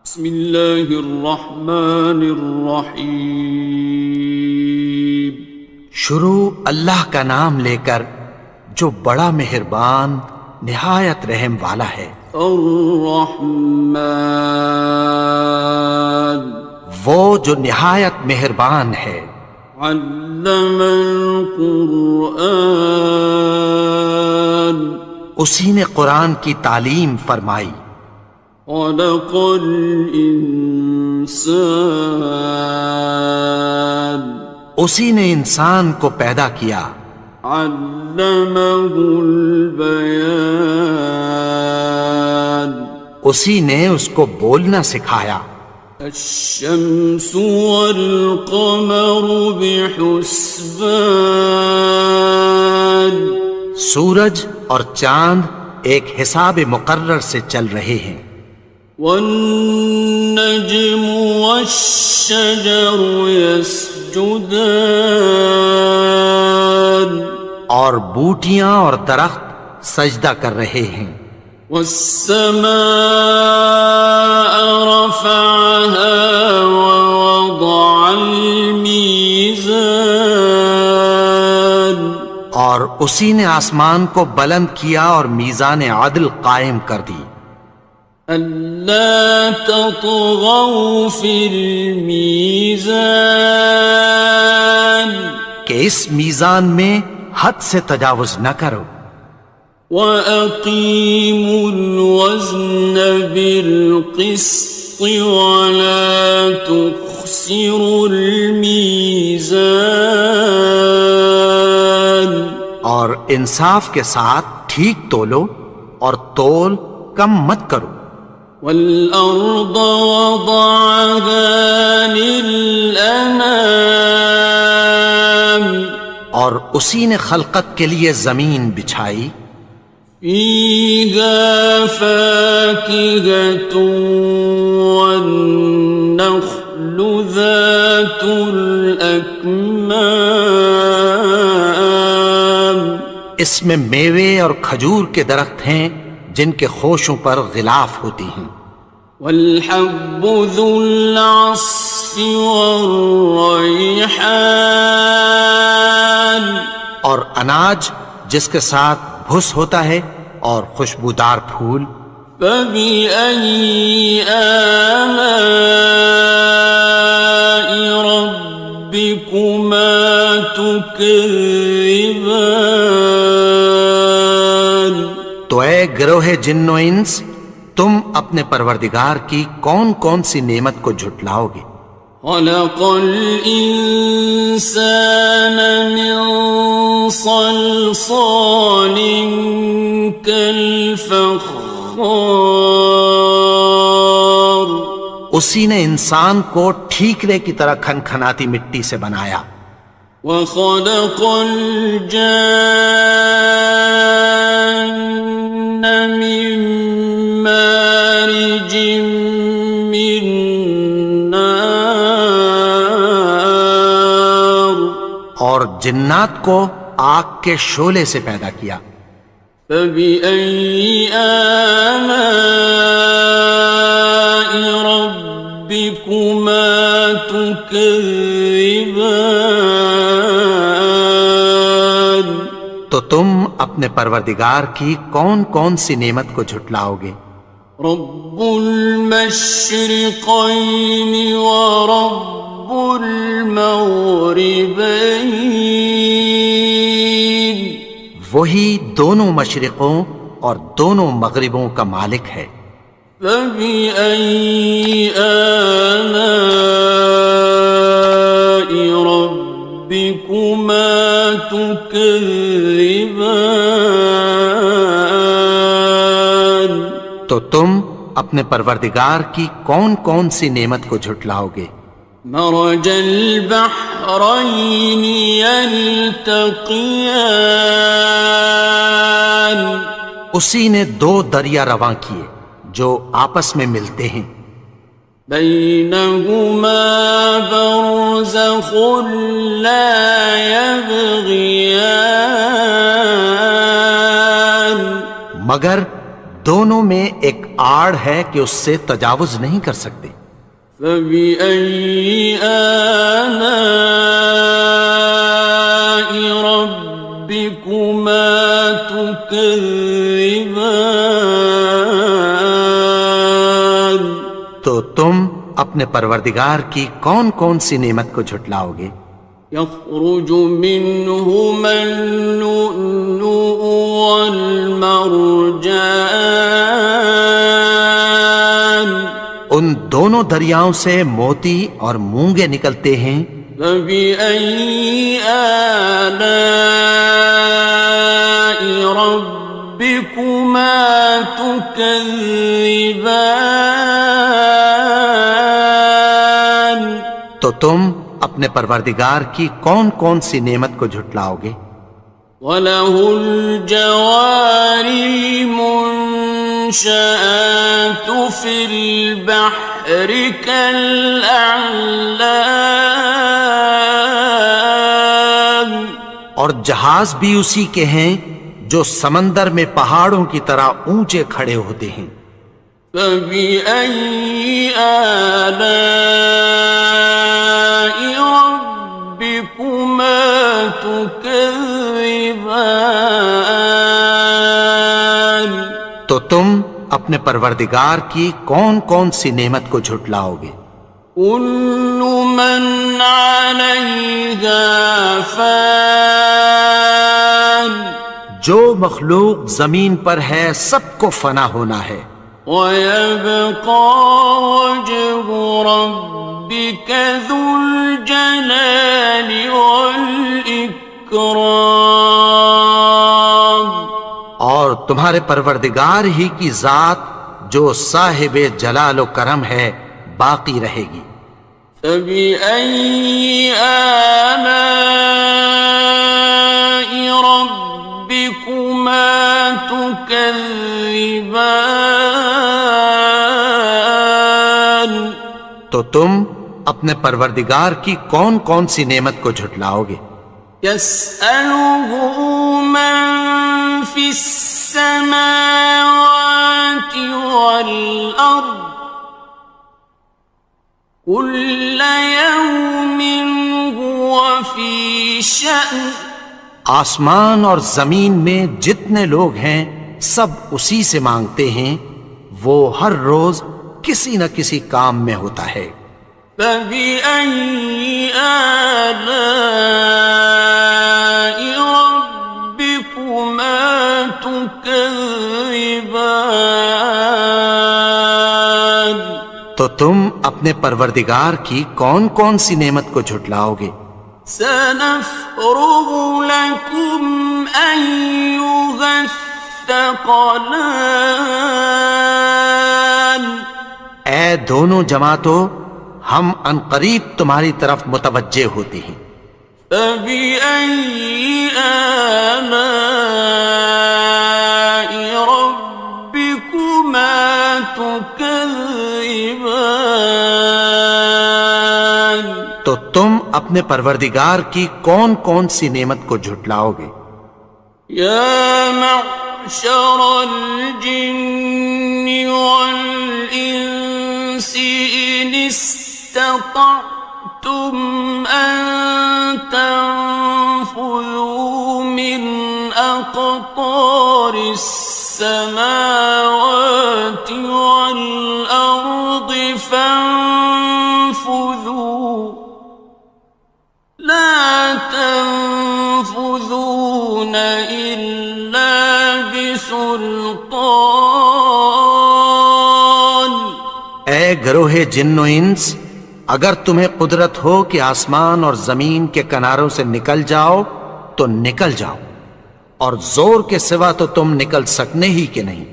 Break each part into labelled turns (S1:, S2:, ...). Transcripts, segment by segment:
S1: بسم اللہ الرحمن الرحیم۔
S2: شروع اللہ کا نام لے کر جو بڑا مہربان نہایت رحم والا ہے۔
S1: الرحمن،
S2: وہ جو نہایت مہربان ہے۔
S1: علم القرآن،
S2: اسی نے قرآن کی تعلیم فرمائی۔
S1: خلق الانسان،
S2: اسی نے انسان کو پیدا کیا۔
S1: علمہ البیان،
S2: اسی نے اس کو بولنا سکھایا۔
S1: الشمس والقمر بحسبان،
S2: سورج اور چاند ایک حساب مقرر سے چل رہے ہیں۔
S1: والنجم والشجر يسجدان،
S2: اور بوٹیاں اور درخت سجدہ کر رہے ہیں۔
S1: والسماء رفعها ووضع الميزان،
S2: اور اسی نے آسمان کو بلند کیا اور میزان عدل قائم کر دی۔
S1: ألا تطغوا في الميزان،
S2: کہ اس میزان میں حد سے تجاوز نہ کرو۔
S1: وأقيموا الوزن بالقسط ولا تخسروا الميزان،
S2: اور انصاف کے ساتھ ٹھیک تولو اور تول کم مت کرو۔
S1: والأرض وضعها للأنام،
S2: اور اسی نے خلقت کے لیے زمین بچھائی۔
S1: فيها فاكهة والنخل ذات الأكمام،
S2: اس میں میوے اور کھجور کے درخت ہیں جن کے خوشوں پر غلاف ہوتی ہیں۔
S1: والحب ذو العصف والريحان،
S2: اور اناج جس کے ساتھ بھس ہوتا ہے اور خوشبودار پھول۔
S1: فبأي آلاء ربكما تكذبان،
S2: تو اے گروہ جن و انس، تم اپنے پروردگار کی کون کون سی نعمت کو جھٹلاؤ گے؟
S1: خلق الإنسان من صلصال كالفخار،
S2: اسی نے انسان کو ٹھیکرے کی طرح کھنکھناتی مٹی سے بنایا۔
S1: وخلق الجان من مارج من نار،
S2: اور جنات کو آگ کے شعلے سے پیدا کیا۔
S1: فبأي آلاء ربكما تكذبان،
S2: تو تم اپنے پروردگار کی کون کون سی نعمت کو جھٹلاؤ گے؟
S1: رب المشرقين ورب المغربين،
S2: وہی دونوں مشرقوں اور دونوں مغربوں کا مالک ہے۔
S1: فبأي آلاء ربكما تكذبان،
S2: تو تم اپنے پروردگار کی کون کون سی نعمت کو جھٹلاؤ گے؟
S1: مرج البحرين يلتقيان،
S2: اسی نے دو دریا رواں کیے جو آپس میں ملتے ہیں۔
S1: بينهما برزخ لا يبغيان،
S2: مگر دونوں میں ایک آڑ ہے کہ اس سے تجاوز نہیں کر سکتے۔
S1: فبأي آلاء ربكما تكذبان؟
S2: تو تم اپنے پروردگار کی کون کون سی نعمت کو جھٹلاؤ گے؟
S1: يخرج منهما اللؤلؤ والمرجان،
S2: ان دونوں دریاؤں سے موتی اور مونگے نکلتے ہیں۔
S1: فبأي آلاء ربكما تكذبان؟
S2: تو تم اپنے پروردگار کی کون کون سی نعمت کو جھٹلاؤ گے؟
S1: وَلَهُ الْجَوَارِ الْمُنشَآتُ فِي الْبَحْرِ كَالْأَعْلَامِ،
S2: اور جہاز بھی اسی کے ہیں جو سمندر میں پہاڑوں کی طرح اونچے کھڑے ہوتے ہیں۔
S1: فَبِأَيِّ آلَاءِ رَبِّكُمَا تُكَذِّبَانِ؟
S2: تو تم اپنے پروردگار کی کون کون سی نعمت کو جھٹلاؤ گے؟
S1: كُلُّ مَنْ عَلَيْهَا فَانٍ،
S2: جو مخلوق زمین پر ہے سب کو فنا ہونا ہے۔
S1: وَيَبْقَى وَجْهُ رَبِّكَ ذُو الْجَلَالِ وَالْإِكْرَامِ،
S2: اور تمہارے پروردگار ہی کی ذات جو صاحب جلال و کرم ہے باقی رہے گی۔
S1: فَبِأَيِّ آلَاءِ رَبِّكُمَا تُكَذِّبَانِ؟
S2: تو تم اپنے پروردگار کی کون کون سی نعمت کو جھٹلاؤ گے؟
S1: يَسْأَلُهُ مَن فِي السَّمَاوَاتِ وَالْأَرْضِ كُلَّ يَوْمٍ هُوَ فِي شَأْنٍ،
S2: آسمان اور زمین میں جتنے لوگ ہیں سب اسی سے مانگتے ہیں، وہ ہر روز کسی نہ کسی کام میں ہوتا ہے۔
S1: فَبِأَيِّ آلَاءِ رَبِّكُمَا تُكَذِّبَانِ؟
S2: تو تم اپنے پروردگار کی کون کون سی نعمت کو جھٹلاؤ گے؟
S1: سَنَفْرُغُ لَكُمْ أَيُّهَ الثَّقَلَانِ،
S2: اے دونوں جماعتوں، ہم عنقریب تمہاری طرف متوجہ ہوتے ہیں۔
S1: فَبِأَيِّ آلَاءِ رَبِّكُمَا تُكَذِّبَانِ؟
S2: تو تم اپنے پروردگار کی کون کون سی نعمت کو جھٹلاؤ گے؟
S1: يَا مَعْشَرَ الْجِنِّ وَالْإِنسِ إِنِ اسْتَطَعْتُمْ أَن تَنفُذُوا مِنْ أَقْطَارِ السَّمَاوَاتِ وَالْأَرْضِ فَانفُذُوا لَا تَنفُذُونَ إِلَّا بِسُلْطَانٍ۔
S2: اے گروہ جن و انس، اگر تمہیں قدرت ہو کہ آسمان اور زمین کے کناروں سے نکل جاؤ تو نکل جاؤ، اور زور کے سوا تو تم نکل سکنے ہی کہ نہیں۔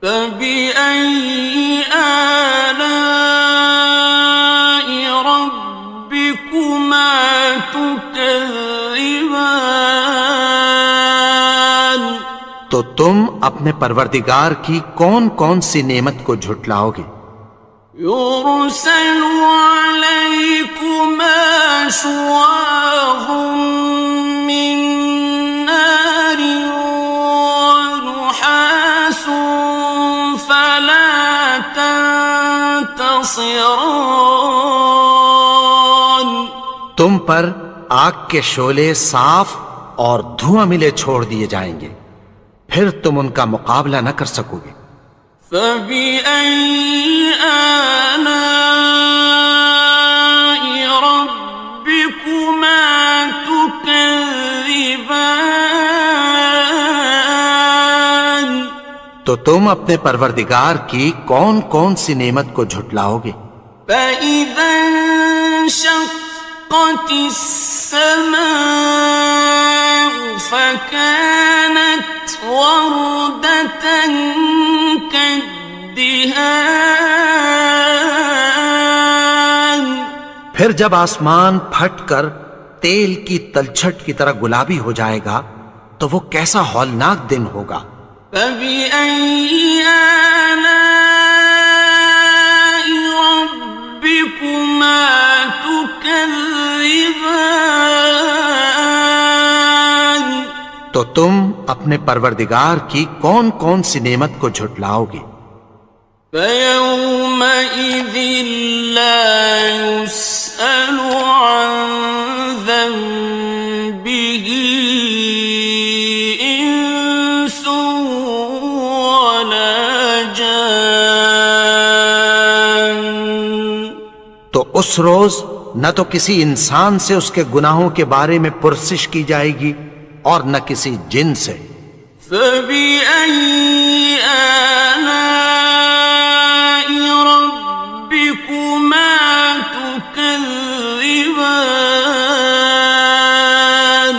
S1: فَبِأَيِّ آلَاءِ رَبِّكُمَا تُكَذِّبَانِ؟
S2: تو تم اپنے پروردگار کی کون کون سی نعمت کو جھٹلاؤ گے؟
S1: يُرْسَلُ عَلَيْكُمَا شُوَاظٌ مِّن نَّارٍ وَنُحَاسٌ فَلَا خاصران
S2: تم پر آگ کے شعلے صاف اور دھواں ملے چھوڑ دیے جائیں گے، پھر تم ان کا مقابلہ نہ کر سکو گے۔
S1: فَبِأَيِّ آلَاءِ رَبِّكُمَا تُكَذِّبَانِ
S2: تو تم اپنے پروردگار کی کون کون سی نعمت کو جھٹلاؤ گے؟
S1: فَإِذَا انشَقَّتِ السَّمَاءُ فَكَانَتْ وَرْدَةً كَالدِّهَانِ
S2: پھر جب آسمان پھٹ کر تیل کی تلچھٹ کی طرح گلابی ہو جائے گا تو وہ کیسا ہولناک دن ہوگا۔
S1: فَبِأَيِّ آلَاءِ رَبِّكُمَا تُكَذِّبَانِ
S2: تو تم اپنے پروردگار کی کون کون سی نعمت کو جھٹلاؤ گے؟
S1: فَيَوْمَئِذٍ لَا يُسْأَلُ عَنْ ذَنبِهِ إِنسٌ وَلَا جَانٌ
S2: تو اس روز نہ تو کسی انسان سے اس کے گناہوں کے بارے میں پرسش کی جائے گی اور نہ کسی جن سے۔
S1: فَبِأَيِّ آلَاءِ رَبِّكُمَا تُكَذِّبَانِ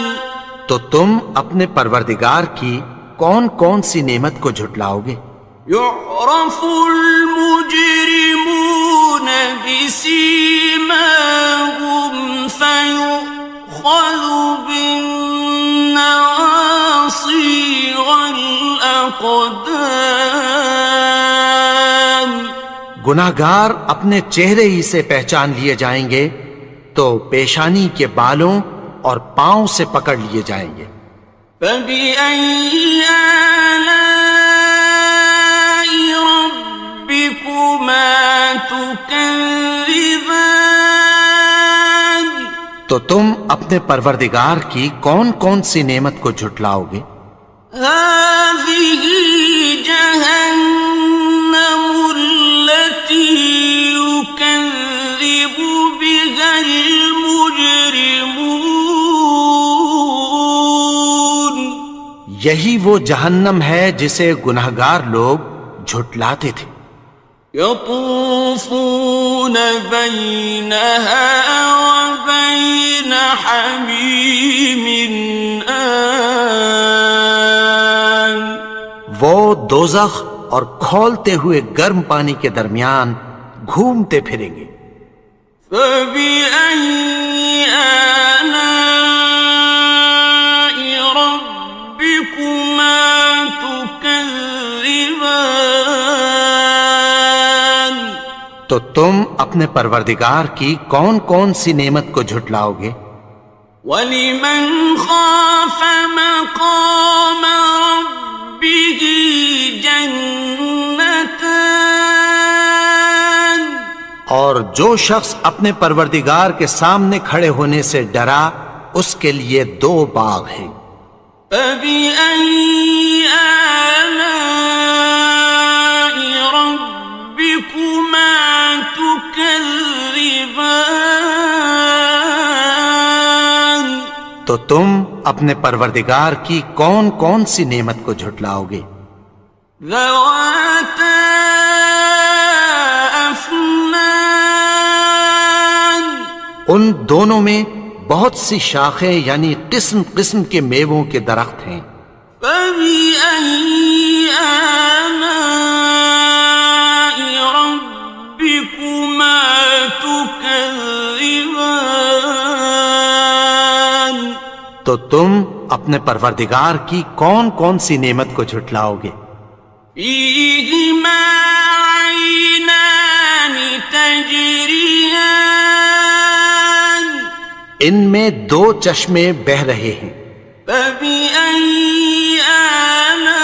S2: تو تم اپنے پروردگار کی کون کون سی نعمت کو جھٹلاؤ گے؟
S1: يُعْرَفُ الْمُجْرِمُونَ بِسِيمَاهُمْ فَيُؤْخَذُ بِالنَّوَاصِي وَالْأَقْدَامِ
S2: گناہگار اپنے چہرے ہی سے پہچان لیے جائیں گے تو پیشانی کے بالوں اور پاؤں سے پکڑ لیے جائیں گے۔
S1: فَبِأَيِّ آلَاءِ رَبِّكُمَا تُكَذِّبَانِ
S2: تو تم اپنے پروردگار کی کون کون سی نعمت کو جھٹلاؤ گے؟
S1: هَٰذِهِ جَهَنَّمُ الَّتِي يُكَذِّبُ بِهَا الْمُجْرِمُونَ
S2: یہی وہ جہنم ہے جسے گناہگار لوگ جھٹلاتے تھے۔
S1: يَطُوفُونَ بَيْنَهَا وَبَيْنَ حَمِيمٍ آنٍ
S2: وہ دوزخ اور کھولتے ہوئے گرم پانی کے درمیان گھومتے پھریں گے۔
S1: فَبِأَيِّ آلَاءِ رَبِّكُمَا تُكَذِّبَانِ
S2: تو تم اپنے پروردگار کی کون کون سی نعمت کو جھٹلاؤ گے؟
S1: وَلِمَنْ خَافَ مَقَامَ رَبِّهِ جَنَّتَانِ
S2: اور جو شخص اپنے پروردگار کے سامنے کھڑے ہونے سے ڈرا اس کے لیے دو باغ ہیں۔
S1: فَبِأَيِّ آلَاءِ رَبِّكُمَا تُكَذِّبَانِ
S2: تو تم اپنے پروردگار کی کون کون سی نعمت کو جھٹلاؤ گے؟
S1: ذَوَاتَا أَفْنَانٍ
S2: ان دونوں میں بہت سی شاخیں یعنی قسم قسم کے میووں کے درخت ہیں۔
S1: فَبِأَيِّ آلَاءِ رَبِّكُمَا تُكَذِّبَانِ
S2: تو تم اپنے پروردگار کی کون کون سی نعمت کو جھٹلاؤ گے؟
S1: فِيهِمَا عَيْنَانِ تَجْرِيَانِ
S2: ان میں دو چشمے بہہ رہے ہیں۔
S1: فَبِأَيِّ آلَاءِ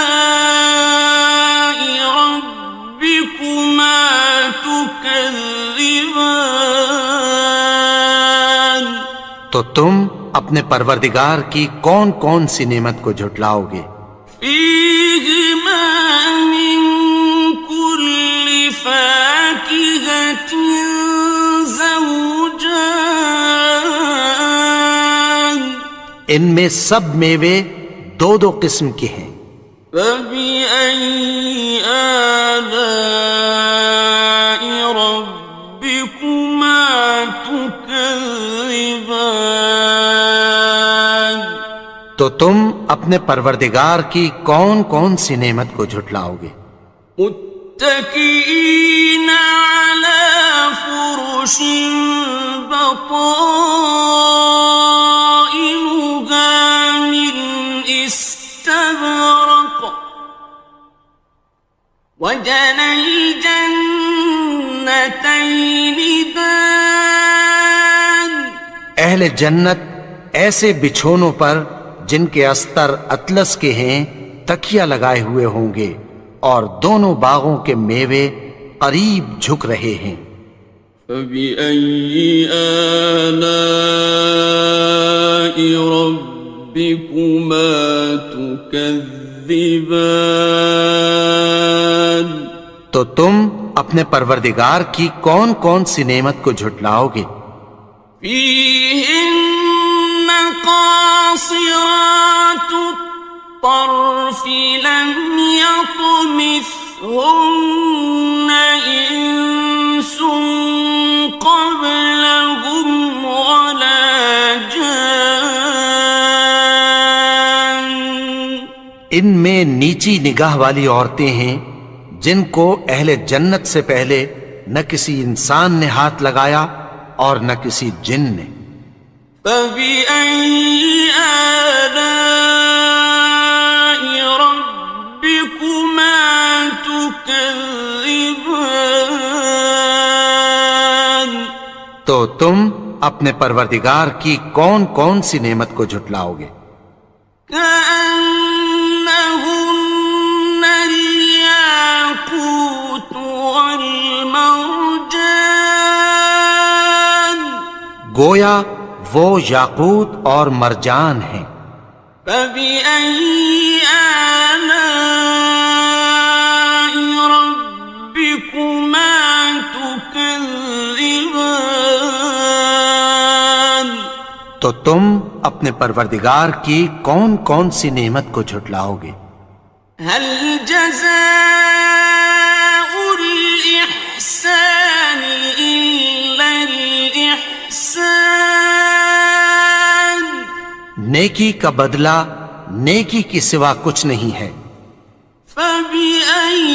S1: رَبِّكُمَا تُكَذِّبَانِ
S2: تو تم اپنے پروردگار کی کون کون سی نعمت کو جھٹلاؤ گے؟
S1: فيهما من كل فاكهة زوجان
S2: ان میں سب میوے دو دو قسم کے ہیں۔
S1: فبأي آلاء ربكما تكذبان
S2: تو تم اپنے پروردگار کی کون کون سی نعمت کو جھٹلاؤ گے؟
S1: متكئين على فرش بطائنها من استبرق وجنى الجنتين دان
S2: اہل جنت ایسے بچھونوں پر جن کے استر اطلس کے ہیں تکیہ لگائے ہوئے ہوں گے، اور دونوں باغوں کے میوے قریب جھک رہے ہیں۔
S1: فبأي آلاء ربكما تكذبان
S2: تو تم اپنے پروردگار کی کون کون سی نعمت کو جھٹلاؤ گے؟
S1: فيهن قاصرات الطرف لم يطمثهن إنس قبلهم ولا جان
S2: ان میں نیچی نگاہ والی عورتیں ہیں جن کو اہل جنت سے پہلے نہ کسی انسان نے ہاتھ لگایا اور نہ کسی جن نے۔
S1: فبأي آلاء ربكما تكذبان
S2: تو تم اپنے پروردگار کی کون کون سی نعمت کو جھٹلاؤ گے؟
S1: كأنهن الياقوت والمرجان
S2: گویا وہ یاقوت اور مرجان ہیں۔
S1: فبأي آلاء ربكما تكذبان
S2: تو تم اپنے پروردگار کی کون کون سی نعمت کو جھٹلاؤ گے؟
S1: هل جزاء الإحسان إلا الإحسان
S2: نیکی کا بدلہ نیکی کی سوا کچھ نہیں ہے۔
S1: فبأي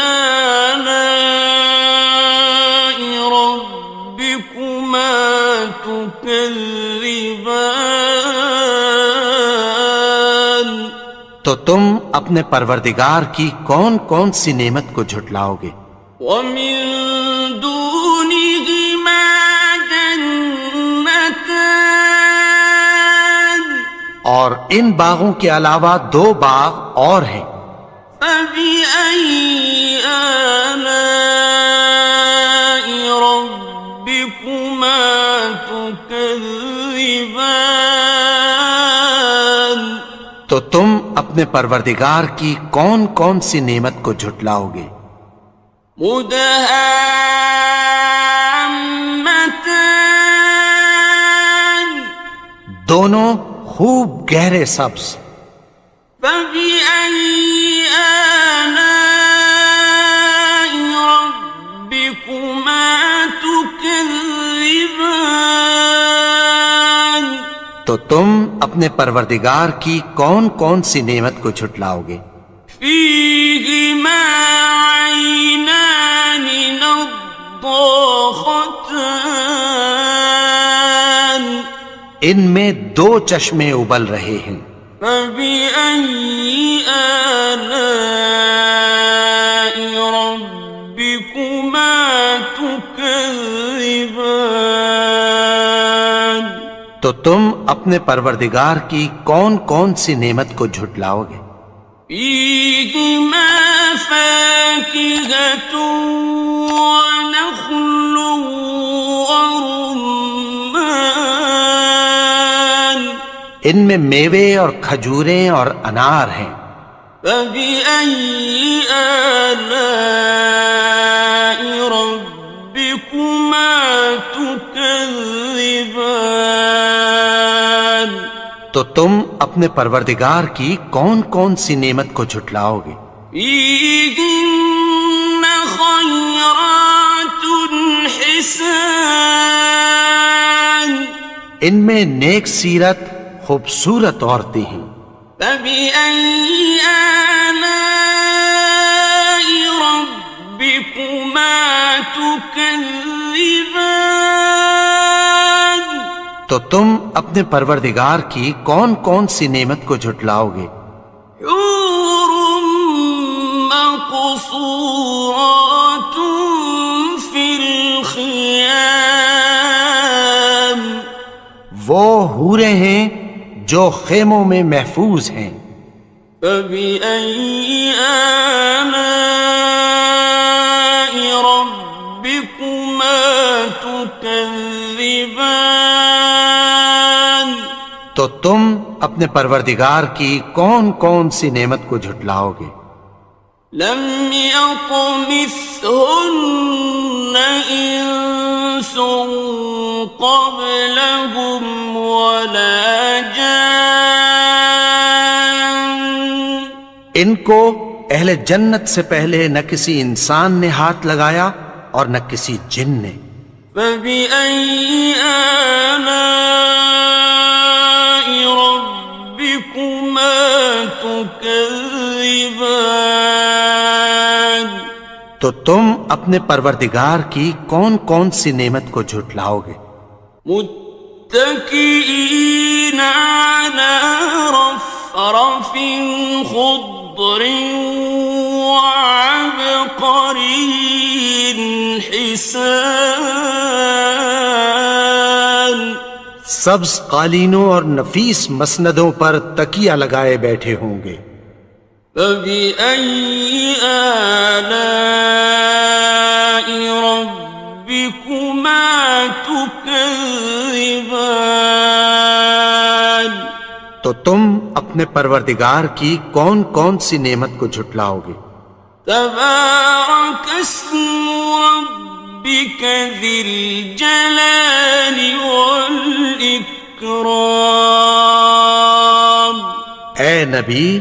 S1: آلاء ربكما تكذبان
S2: تو تم اپنے پروردگار کی کون کون سی نعمت کو جھٹلاؤ گے؟
S1: ومن دونهما جنتان
S2: اور ان باغوں کے علاوہ دو باغ اور ہیں۔
S1: فبأي آلاء ربكما تكذبان
S2: تو تم اپنے پروردگار کی کون کون سی نعمت کو جھٹلاؤ گے؟
S1: مدهامتان
S2: دونوں خوب گہرے سبز۔
S1: فبأي آلاء ربكما تكذبان
S2: تو تم اپنے پروردگار کی کون کون سی نعمت کو جھٹلاؤ گے؟
S1: فيهما عينان نضاختان
S2: ان میں دو چشمے ابل رہے ہیں۔
S1: فبأي آلاء ربكما تكذبان
S2: تو تم اپنے پروردگار کی کون کون سی نعمت کو جھٹلاؤ گے؟
S1: فيهما فاكهة ونخل ورمان
S2: ان میں میوے اور کھجوریں اور انار ہیں۔
S1: فبأي آلاء ربكما تكذبان؟
S2: تو تم اپنے پروردگار کی کون کون سی نعمت کو جھٹلاؤ گے؟
S1: فيهن خيرات حسان،
S2: ان میں نیک سیرت خوبصورت عورتیں ہیں۔
S1: فبأي آلاء ربكما تكذبان؟
S2: تو تم اپنے پروردگار کی کون کون سی نعمت کو جھٹلاؤ گے؟
S1: حور مقصورات في الخيام،
S2: وہ حوریں ہیں جو خیموں میں محفوظ ہیں۔
S1: فبأي آلاء ربكما تكذبان؟
S2: تو تم اپنے پروردگار کی کون کون سی نعمت کو جھٹلاؤ گے؟
S1: لم يطمثهن إنس قبلهم ولا جان،
S2: ان کو اہل جنت سے پہلے نہ کسی انسان نے ہاتھ لگایا اور نہ کسی جن نے۔
S1: فبأي آلاء ربكما تكذبان؟
S2: تو تم اپنے پروردگار کی کون کون سی نعمت کو جھٹلاؤ گے؟
S1: متكئين على رفرف خضر وعبقري حسان،
S2: سبز قالینوں اور نفیس مسندوں پر تکیہ لگائے بیٹھے ہوں گے۔
S1: فبأي آلاء ربكما تكذبان؟
S2: تو تم اپنے پروردگار کی کون کون سی نعمت کو جھٹلاؤ گے؟
S1: تبارك اسم ربك ذي الجلال والإكرام۔
S2: اے نبی،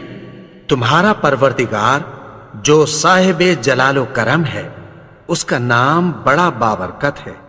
S2: تمہارا پروردگار جو صاحب جلال و کرم ہے، اس کا نام بڑا بابرکت ہے۔